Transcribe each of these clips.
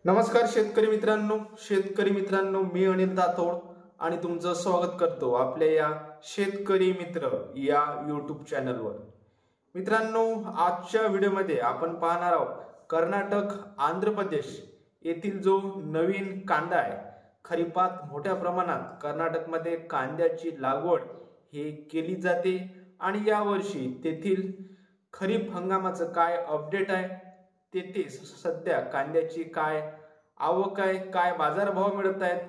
नमस्कार शेतकरी मित्रांनो मी अनिल दातोड आणि तुमचं स्वागत करतो आपल्या या शेतकरी मित्र या YouTube चॅनलवर। मित्रांनो, आजच्या व्हिडिओमध्ये आपण पाहणार आहोत कर्नाटक आंध्र प्रदेश येथील जो नवीन कांदा आहे। खरीपात मोठ्या प्रमाणात कर्नाटकमध्ये कांद्याची लागवड हे केली जाते आणि या वर्षी तेथील खरीप हंगामाचं काय अपडेट आहे, तेथे सध्या कांद्याची काय आवक आहे, काय बाजारभाव मिळत आहेत,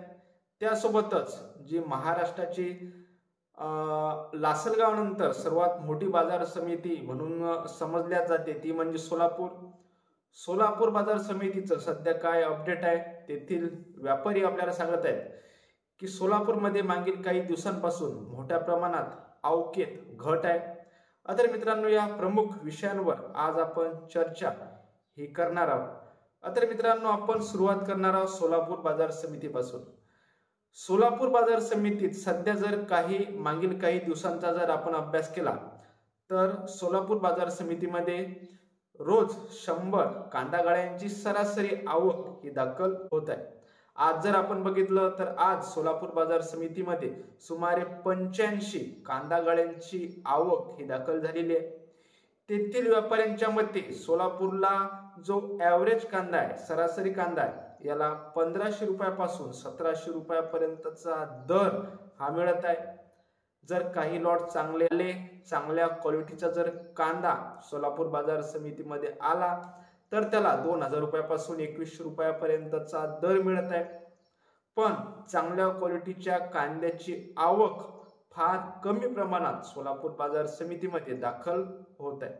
त्यासोबतच जी महाराष्ट्राची लासलगाव नंतर सर्वात मोठी बाजार समिती म्हणून समजल्या जाते ती म्हणजे सोलापूर बाजार समितीचं सध्या काय अपडेट आहे। तेथील व्यापारी आपल्याला सांगत आहेत की सोलापूरमध्ये मागील काही दिवसांपासून मोठ्या प्रमाणात आवकेत घट आहे। तर मित्रांनो, या प्रमुख विषयांवर आज आपण चर्चा ही करणार आहोत। तर मित्रांनो, आपण सुरुवात करणार आहोत सोलापूर बाजार समितीपासून। सोलापूर बाजार समितीत सध्या जर मागील काही दिवसांचा जर आपण अभ्यास केला तर सोलापूर बाजार समितीमध्ये रोज 100 कांदा गाड्यांची सरासरी आवक ही दाखल होत आहे। आज जर आपण बघितलं तर आज सोलापूर बाजार समितीमध्ये सुमारे 85 कांदा गाड्यांची आवक ही दाखल झालेली आहे। तेथील व्यापाऱ्यांच्या मते सोलापूरला जो ॲव्हरेज कांदा आहे, सरासरी कांदा आहे, याला 1500 रुपयापासून 1700 रुपयापर्यंतचा दर हा मिळत आहे। जर काही लॉट चांगल्या क्वालिटीचा जर कांदा सोलापूर बाजार समितीमध्ये आला तर त्याला 2000 रुपयापासून 2100 रुपयापर्यंतचा दर मिळत आहे। पण चांगल्या क्वालिटीच्या कांद्याची आवक फार कमी प्रमाणात सोलापूर बाजार समितीमध्ये दाखल होत आहे।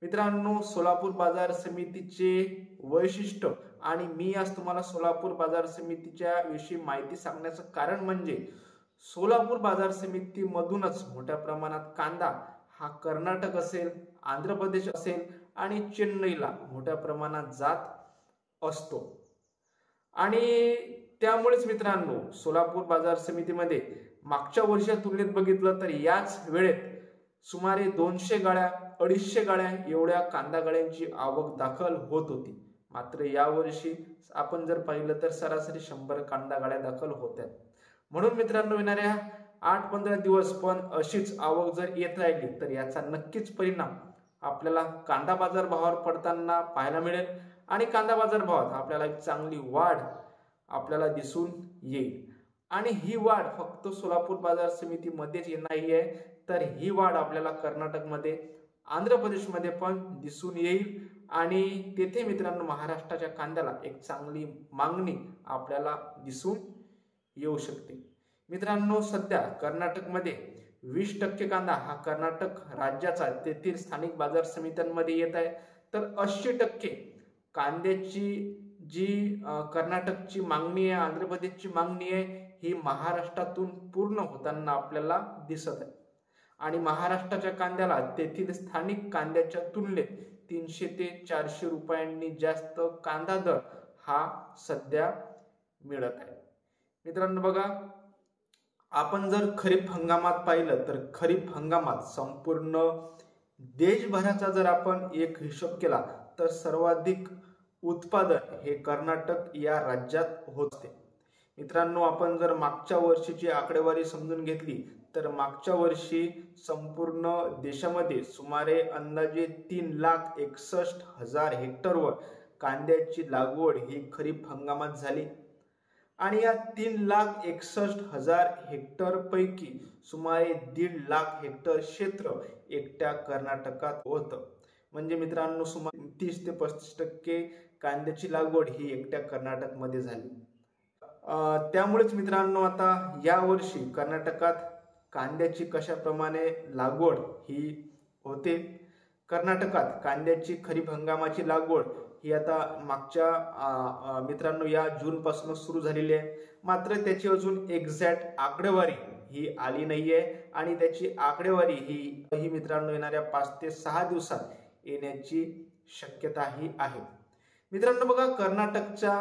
मित्रांनो, सोलापूर बाजार समितीचे वैशिष्ट्य आणि मी आज तुम्हाला सोलापूर बाजार समितीच्या विषयी माहिती सांगण्याचं कारण म्हणजे सोलापूर बाजार समितीमधूनच मोठ्या प्रमाणात कांदा हा कर्नाटक असेल, आंध्र प्रदेश असेल आणि चेन्नईला मोठ्या प्रमाणात जात असतो। आणि त्यामुळेच मित्रांनो, सोलापूर बाजार समितीमध्ये मागच्या वर्षा तुलनेत बघितलं तर याच वेळेत सुमारे 200 गाड्या 250 गाड्या एवढ्या कांदा गाड्यांची आवक दाखल होत होती। मात्र यावर्षी आपण जर पाहिलं तर सरासरी 100 कांदा गाड्या दाखल होत आहेत। म्हणून मित्रांनो, येणाऱ्या 8-15 दिवस पण अशीच आवक जर येत राहिली तर याचा नक्कीच परिणाम आपल्याला कांदा बाजार भावावर पडताना पाहायला मिळेल आणि कांदा बाजार भावात आपल्याला एक चांगली वाढ आपल्याला दिसून येईल। आणि ही वाढ फक्त सोलापूर बाजार समितीमध्येच येणार आहे, तर ही वाढ आपल्याला कर्नाटकमध्ये, आंध्र प्रदेशमध्ये पण दिसून येईल आणि तेथे मित्रांनो महाराष्ट्राच्या कांद्याला एक चांगली मागणी आपल्याला दिसून येऊ शकते। मित्रांनो, सध्या कर्नाटकमध्ये 20% कांदा हा कर्नाटक राज्याचा तेथील स्थानिक बाजार समित्यांमध्ये येत आहे, तर 80% कांद्याची जी कर्नाटकची मागणी आहे, आंध्र प्रदेशची मागणी आहे, ही महाराष्ट्रातून पूर्ण होताना आपल्याला दिसत आहे। आणि महाराष्ट्राच्या कांद्याला तेथील स्थानिक कांद्याच्या तुलनेत 300 ते 400 रुपयांनी जास्त कांदा दर हा सध्या मिळत आहे। मित्रांनो बघा, आपण जर खरीप हंगामात पाहिलं तर खरीप हंगामात संपूर्ण देशभराचा जर आपण एक हिशोब केला तर सर्वाधिक उत्पादन हे कर्नाटक या राज्यात होते। मित्रांनो, आपण जर मागच्या वर्षीची आकडेवारी समजून घेतली तर मागच्या वर्षी संपूर्ण देशामध्ये सुमारे अंदाजे 3,61,000 हेक्टरवर कांद्याची लागवड ही खरीप हंगामात झाली आणि या 3,61,000 हेक्टर पैकी सुमारे 1.5 लाख हेक्टर क्षेत्र एकट्या कर्नाटकात होतं। म्हणजे मित्रांनो, सुमारे 30 ते 35% कांद्याची लागवड ही एकट्या कर्नाटकमध्ये झाली। त्यामुळेच मित्रांनो, आता या वर्षी कर्नाटकात कांद्याची कशाप्रमाणे लागवड ही होते। कर्नाटकात कांद्याची खरीप हंगामाची लागवड ही आता मागच्या मित्रांनो या जून पासून सुरू झालेली आहे। मात्र त्याची अजून एक्झॅक्ट आकडेवारी ही आली नाहीये आणि त्याची आकडेवारी ही मित्रांनो येणाऱ्या 5 ते 6 दिवसात येण्याची शक्यता ही आहे। मित्रांनो बघा, कर्नाटकच्या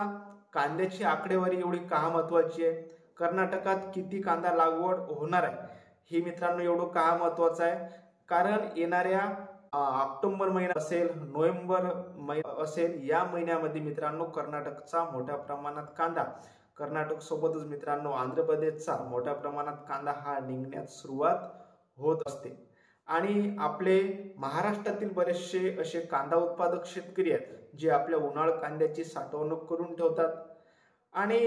कांद्याची आकडेवारी एवढी का महत्वाची आहे, कर्नाटकात किती कांदा लागवड होणार आहे हे मित्रांनो एवढं का महत्वाचं आहे, कारण येणाऱ्या ऑक्टोबर महिना असेल, नोव्हेंबर असेल या महिन्यामध्ये मित्रांनो कर्नाटकचा मोठ्या प्रमाणात कांदा, कर्नाटक सोबतच मित्रांनो आंध्र प्रदेशचा मोठ्या प्रमाणात कांदा हा निघण्यास सुरुवात होत असते। आणि आपले महाराष्ट्रातील बरेचसे असे कांदा उत्पादक शेतकरी आहेत जे आपल्या उन्हाळ कांद्याची साठवणूक करून ठेवतात आणि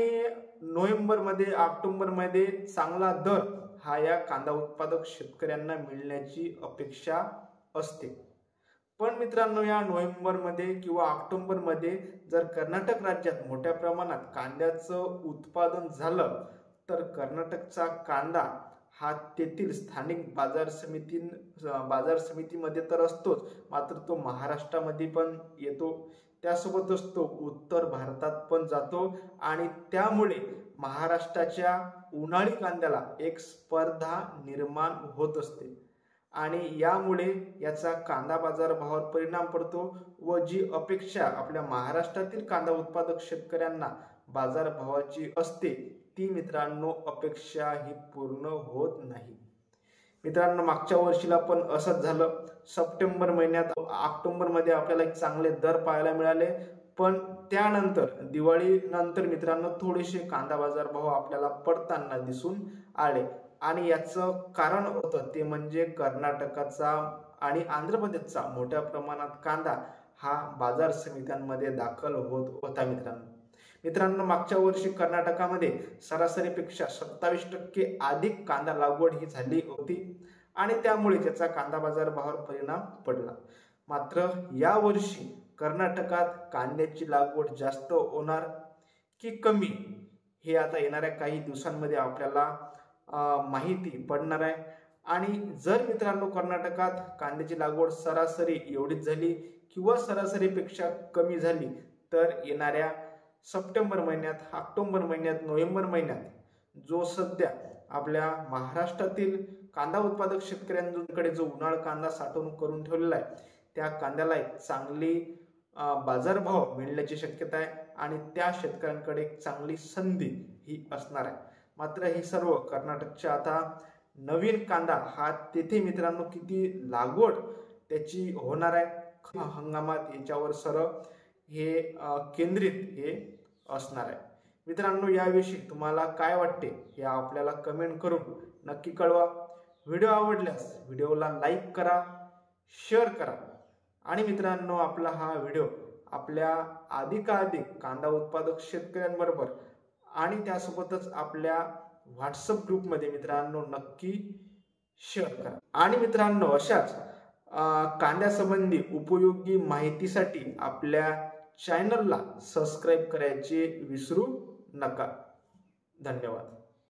नोव्हेंबर मध्ये ऑक्टोबर मध्ये चांगला दर हा या कांदा उत्पादक शेतकऱ्यांना मिळण्याची अपेक्षा असते। पण मित्रांनो या नोव्हेंबर मध्ये किंवा ऑक्टोबर मध्ये जर कर्नाटक राज्यात मोठ्या प्रमाणात कांद्याचं उत्पादन झालं तर कर्नाटकचा कांदा हा तेथील स्थानिक बाजार समितीमध्ये तर असतोच, मात्र तो महाराष्ट्रामध्ये पण येतो, त्यासोबतच तो उत्तर भारतात पण जातो आणि त्यामुळे महाराष्ट्राच्या उन्हाळी कांद्याला एक स्पर्धा निर्माण होत असते आणि यामुळे याचा कांदा बाजार भावावर परिणाम पडतो व जी अपेक्षा आपल्या महाराष्ट्रातील कांदा उत्पादक शेतकऱ्यांना बाजार भावाची असते ती मित्रांनो अपेक्षा ही पूर्ण होत नाही। मित्रांनो मागच्या वर्षीला पण असंच झालं। सप्टेंबर महिन्यात ऑक्टोबर मध्ये आपल्याला एक चांगले दर पाहायला मिळाले, पण त्यानंतर दिवाळी नंतर मित्रांनो थोडेसे कांदा बाजार भाव आपल्याला पडताना दिसून आले आणि याचं कारण होतं ते म्हणजे कर्नाटकाचा आणि आंध्र प्रदेशचा मोठ्या प्रमाणात कांदा हा बाजार समित्यांमध्ये दाखल होत होता। मित्रांनो मागच्या वर्षी कर्नाटकामध्ये सरासरीपेक्षा 27% अधिक कांदा लागवड ही झाली होती आणि त्यामुळे त्याचा कांदा बाजार भावावर परिणाम पडला। मात्र या वर्षी कर्नाटकात कांद्याची लागवड जास्त होणार की कमी हे आता येणाऱ्या काही दिवसांमध्ये आपल्याला माहिती पडणार आहे। आणि जर मित्रांनो कर्नाटकात कांद्याची लागवड सरासरी एवढीच झाली किंवा सरासरीपेक्षा कमी झाली तर येणाऱ्या सप्टेंबर महिन्यात, ऑक्टोबर महिन्यात, नोव्हेंबर महिन्यात जो सध्या आपल्या महाराष्ट्रातील कांदा उत्पादक शेतकऱ्यांकडे जो उन्हाळ कांदा साठवणूक करून ठेवलेला आहे त्या कांद्याला एक चांगली बाजारभाव मिळण्याची शक्यता आहे आणि त्या शेतकऱ्यांकडे एक चांगली संधी ही असणार आहे। मात्र हे सर्व कर्नाटकच्या आता नवीन कांदा हा तेथे मित्रांनो किती लागवड त्याची होणार आहे हंगामात याच्यावर सर्व हे केंद्रित हे असणार आहे। मित्रांनो याविषयी तुम्हाला काय वाटते हे आपल्याला कमेंट करून नक्की कळवा। व्हिडिओ आवडल्यास व्हिडिओला लाईक करा, शेअर करा आणि मित्रांनो आपला हा व्हिडिओ आपल्या अधिकाधिक कांदा उत्पादक शेतकऱ्यांबरोबर आणि त्यासोबतच आपल्या व्हॉट्सअप ग्रुपमध्ये मित्रांनो नक्की शेअर करा। आणि मित्रांनो अशाच कांद्यासंबंधी उपयोगी माहितीसाठी आपल्या चॅनलला सबस्क्राइब करायचे विसरू नका। धन्यवाद।